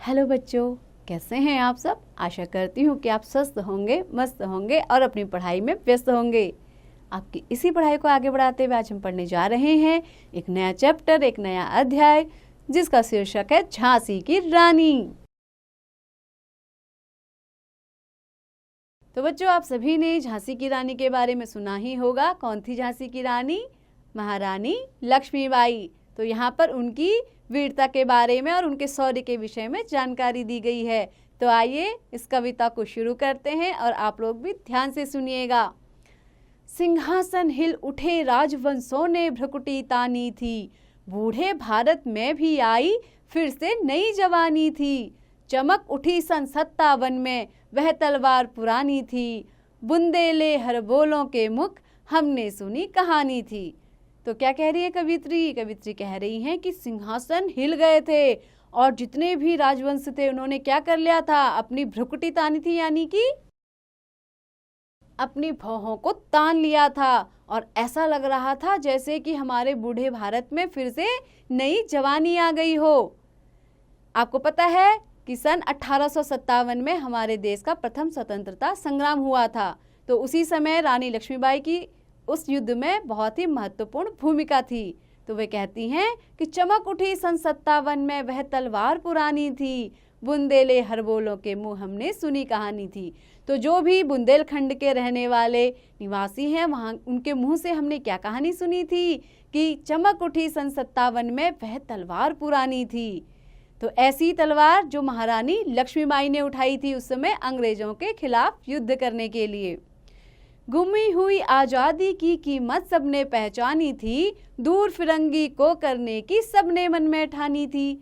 Hello बच्चों, कैसे हैं आप सब। आशा करती हूँ कि आप स्वस्थ होंगे, मस्त होंगे और अपनी पढ़ाई में व्यस्त होंगे। आपकी इसी पढ़ाई को आगे बढ़ाते हुए आज हम पढ़ने जा रहे हैं एक नया चैप्टर, एक नया अध्याय, जिसका शीर्षक है झांसी की रानी। तो बच्चों, आप सभी ने झांसी की रानी के बारे में सुना ही होगा। कौन थी झांसी की रानी? महारानी लक्ष्मीबाई। तो यहाँ पर उनकी वीरता के बारे में और उनके शौर्य के विषय में जानकारी दी गई है। तो आइए इस कविता को शुरू करते हैं और आप लोग भी ध्यान से सुनिएगा। सिंहासन हिल उठे राजवंशों ने भ्रुकुटी तानी थी, बूढ़े भारत में भी आई फिर से नई जवानी थी। चमक उठी सन 57 में वह तलवार पुरानी थी, बुंदेले हर बोलों के मुख हमने सुनी कहानी थी। तो क्या कह रही है कवित्री? कवित्री कह रही हैं कि सिंहासन हिल गए थे और जितने भी राजवंश थे उन्होंने क्या कर लिया था? अपनी भ्रुकुटी तानी थी, यानी कि अपनी भौहों को तान लिया था और ऐसा लग रहा था जैसे कि हमारे बूढ़े भारत में फिर से नई जवानी आ गई हो। आपको पता है कि सन 1857 में हमारे देश का प्रथम स्वतंत्रता संग्राम हुआ था। तो उसी समय रानी लक्ष्मीबाई की उस युद्ध में बहुत ही महत्वपूर्ण भूमिका थी। तो वे कहती हैं कि चमक उठी सन 57 में वह तलवार पुरानी थी, बुंदेले हर बोलों के मुंह हमने सुनी कहानी थी। तो जो भी बुंदेलखंड के रहने वाले निवासी हैं, वहाँ उनके मुंह से हमने क्या कहानी सुनी थी कि चमक उठी सन 57 में वह तलवार पुरानी थी। तो ऐसी तलवार जो महारानी लक्ष्मीबाई ने उठाई थी उस समय अंग्रेजों के खिलाफ युद्ध करने के लिए। गुमी हुई आज़ादी की कीमत सबने पहचानी थी, दूर फिरंगी को करने की सबने मन में ठानी थी।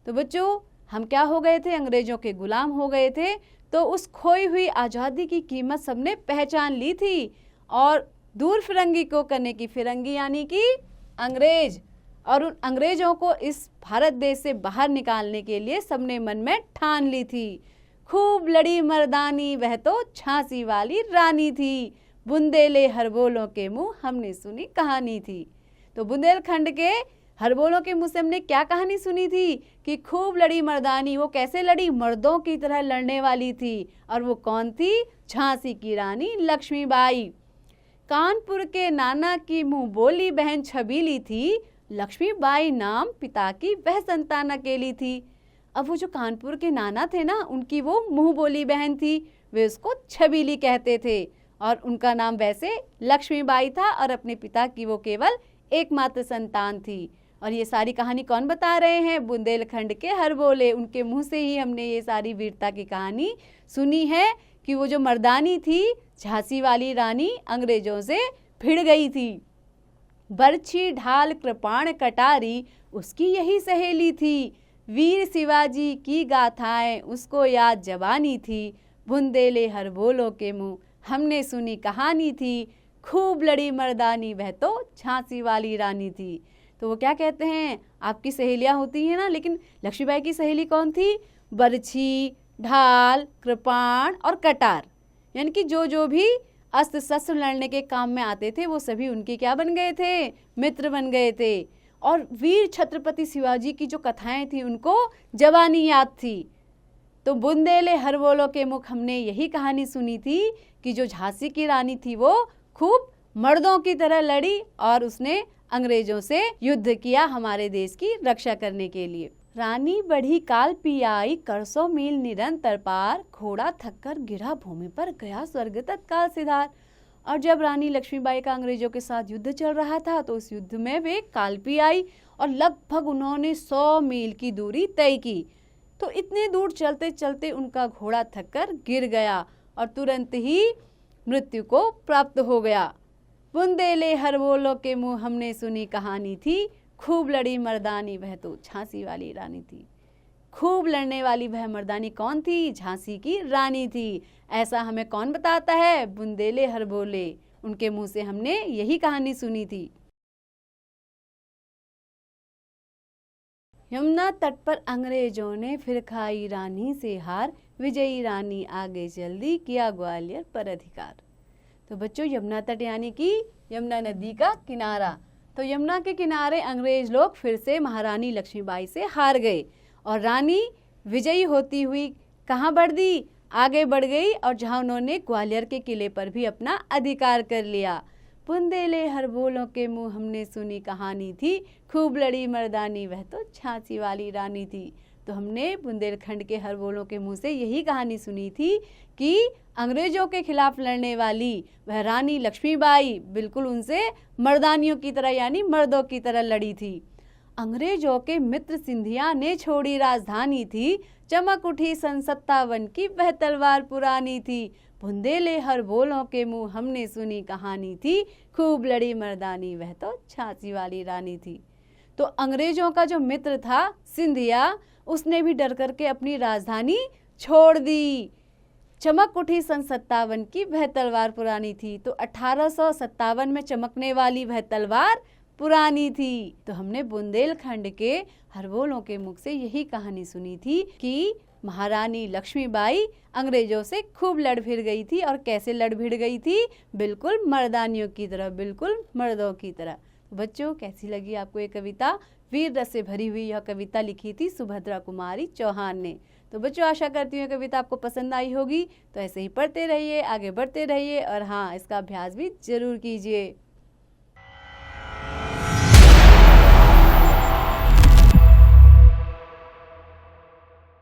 तो बच्चों, हम क्या हो गए थे? अंग्रेजों के गुलाम हो गए थे। तो उस खोई हुई आज़ादी की कीमत सबने पहचान ली थी और दूर फिरंगी को करने की, फिरंगी यानी कि अंग्रेज, और उन अंग्रेजों को इस भारत देश से बाहर निकालने के लिए सबने मन में ठान ली थी। खूब लड़ी मर्दानी वह तो झांसी वाली रानी थी, बुंदेले हर बोलों के मुंह हमने सुनी कहानी थी। तो बुंदेलखंड के हर बोलों के मुंह से हमने क्या कहानी सुनी थी कि खूब लड़ी मर्दानी। वो कैसे लड़ी? मर्दों की तरह लड़ने वाली थी। और वो कौन थी? झांसी की रानी लक्ष्मीबाई। कानपुर के नाना की मुंह बोली बहन छबीली थी, लक्ष्मीबाई नाम पिता की वह संतान अकेली थी। अब वो जो कानपुर के नाना थे ना, उनकी वो मुंह बोली बहन थी, वे उसको छबीली कहते थे और उनका नाम वैसे लक्ष्मीबाई था और अपने पिता की वो केवल एकमात्र संतान थी। और ये सारी कहानी कौन बता रहे हैं? बुंदेलखंड के हर बोले, उनके मुंह से ही हमने ये सारी वीरता की कहानी सुनी है कि वो जो मर्दानी थी, झांसी वाली रानी, अंग्रेजों से भिड़ गई थी। बरछी ढाल कृपाण कटारी उसकी यही सहेली थी, वीर शिवाजी की गाथाएं उसको याद जवानी थी, बुंदेले हर बोलों के मुंह हमने सुनी कहानी थी, खूब लड़ी मर्दानी वह तो झांसी वाली रानी थी। तो वो क्या कहते हैं? आपकी सहेलियां होती हैं ना, लेकिन लक्ष्मीबाई की सहेली कौन थी? बरछी, ढाल, कृपाण और कटार, यानी कि जो जो भी अस्त्र शस्त्र लड़ने के काम में आते थे वो सभी उनके क्या बन गए थे? मित्र बन गए थे। और वीर छत्रपति शिवाजी की जो कथाएं थी उनको जवानी याद थी। तो बुंदेले हर बोलों के मुख हमने यही कहानी सुनी थी कि जो झांसी की रानी थी वो खूब मर्दों की तरह लड़ी और उसने अंग्रेजों से युद्ध किया हमारे देश की रक्षा करने के लिए। रानी बढ़ी काल पियाई कर 100 मील निरंतर पार, घोड़ा थककर गिरा भूमि पर गया स्वर्ग तत्काल सिधार। और जब रानी लक्ष्मीबाई का अंग्रेजों के साथ युद्ध चल रहा था तो उस युद्ध में वे कालपी आई और लगभग उन्होंने 100 मील की दूरी तय की। तो इतने दूर चलते चलते उनका घोड़ा थककर गिर गया और तुरंत ही मृत्यु को प्राप्त हो गया। बुंदेले हर बोलों के मुंह हमने सुनी कहानी थी, खूब लड़ी मर्दानी वह तो झांसी वाली रानी थी। खूब लड़ने वाली वह मर्दानी कौन थी? झांसी की रानी थी। ऐसा हमें कौन बताता है? बुंदेले हर बोले, उनके मुंह से हमने यही कहानी सुनी थी। यमुना तट पर अंग्रेजों ने फिर खाई रानी से हार, विजयी रानी आगे जल्दी किया ग्वालियर पर अधिकार। तो बच्चों, यमुना तट यानी कि यमुना नदी का किनारा। तो यमुना के किनारे अंग्रेज लोग फिर से महारानी लक्ष्मीबाई से हार गए और रानी विजयी होती हुई कहाँ बढ़ दी, आगे बढ़ गई, और जहाँ उन्होंने ग्वालियर के किले पर भी अपना अधिकार कर लिया। बुंदेले हर बोलों के मुंह हमने सुनी कहानी थी, खूब लड़ी मर्दानी वह तो झांसी वाली रानी थी। तो हमने बुंदेलखंड के हर बोलों के मुंह से यही कहानी सुनी थी कि अंग्रेजों के खिलाफ लड़ने वाली वह रानी लक्ष्मीबाई बिल्कुल उनसे मर्दानियों की तरह यानी मर्दों की तरह लड़ी थी। अंग्रेजों के मित्र सिंधिया ने छोड़ी राजधानी थी, चमक उठी सन 57 की वह तलवार पुरानी थी। बुंदेले हर बोलों के मुंह हमने सुनी कहानी थी, खूब लड़ी मर्दानी वह तो झांसी वाली रानी थी। तो अंग्रेजों का जो मित्र था सिंधिया, उसने भी डर करके अपनी राजधानी छोड़ दी। चमक उठी सन 57 की वह तलवार पुरानी थी। तो 1857 में चमकने वाली वह तलवार पुरानी थी। तो हमने बुंदेलखंड के हरबोलों के मुख से यही कहानी सुनी थी कि महारानी लक्ष्मीबाई अंग्रेजों से खूब लड़ भिड़ गई थी। और कैसे लड़ भिड़ गई थी, बिल्कुल मर्दानियों की तरह, बिल्कुल मर्दों की तरह। बच्चों, कैसी लगी आपको ये कविता? वीर रस से भरी हुई यह कविता लिखी थी सुभद्रा कुमारी चौहान ने। तो बच्चों, आशा करती हूँ कविता आपको पसंद आई होगी। तो ऐसे ही पढ़ते रहिए, आगे बढ़ते रहिए, और हाँ, इसका अभ्यास भी जरूर कीजिए।